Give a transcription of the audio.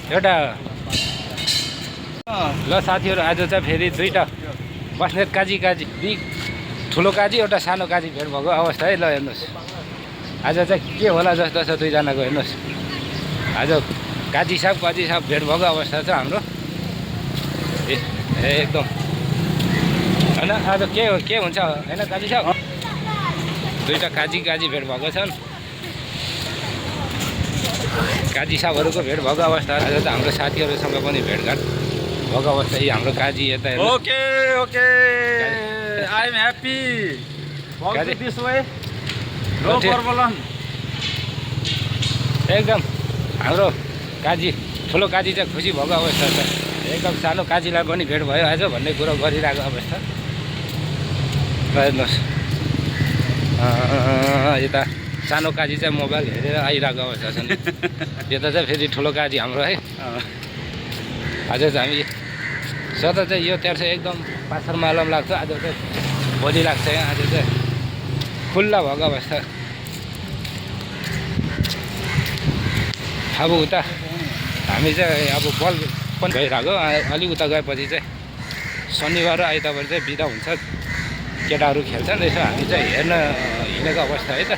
एउटा ल साथीहरू आज चाहिँ फेरि दुईवटा बस्नेत काजी ठुलो काजी एउटा सानो काजी भेट भएको अवस्था है। ल हेर्नुहोस् आज चाहिँ के होला जस्तो छ दुईजनाको। हेर्नुहोस् आज काजी साहब भेट भएको अवस्था छ हाम्रो। एकदम होइन आज के हुन्छ होइन काजी साहब। दुईवटा काजी भेट भएको छन्। काजी साहबहरूको भेट भएको अवस्था आज त हाम्रो साथीहरूसँग पनि भेटघाट भएको अवस्था। यी हाम्रो काजी यता okay I am happy this way no problem. एकदम हाम्रो काजी ठुलो काजी चाहिँ खुसी भएको अवस्था छ। एकदम सानो काजीलाई पनि भेट भयो आज भन्ने कुरो गरिरहेको अवस्था। हेर्नुहोस् यता सानो काजी चाहिँ मोबाइल हेरेर आइरहेको अवस्था छ नि। यता चाहिँ फेरि ठुलो काजी हाम्रो है। आज चाहिँ हामी सदा चाहिँ यो तेर्सो एकदम पाथर मालम लाग्छ। आज चाहिँ भोलि लाग्छ यहाँ। आज चाहिँ खुल्ला भएको अवस्था। अब उता हामी चाहिँ अब बल पनि गइरहेको। अलिक उता गएपछि चाहिँ शनिबार र आइतबार चाहिँ बिदा हुन्छ। केटाहरू खेल्छन्। यसो हामी चाहिँ हेर्न हिँडेको अवस्था है त।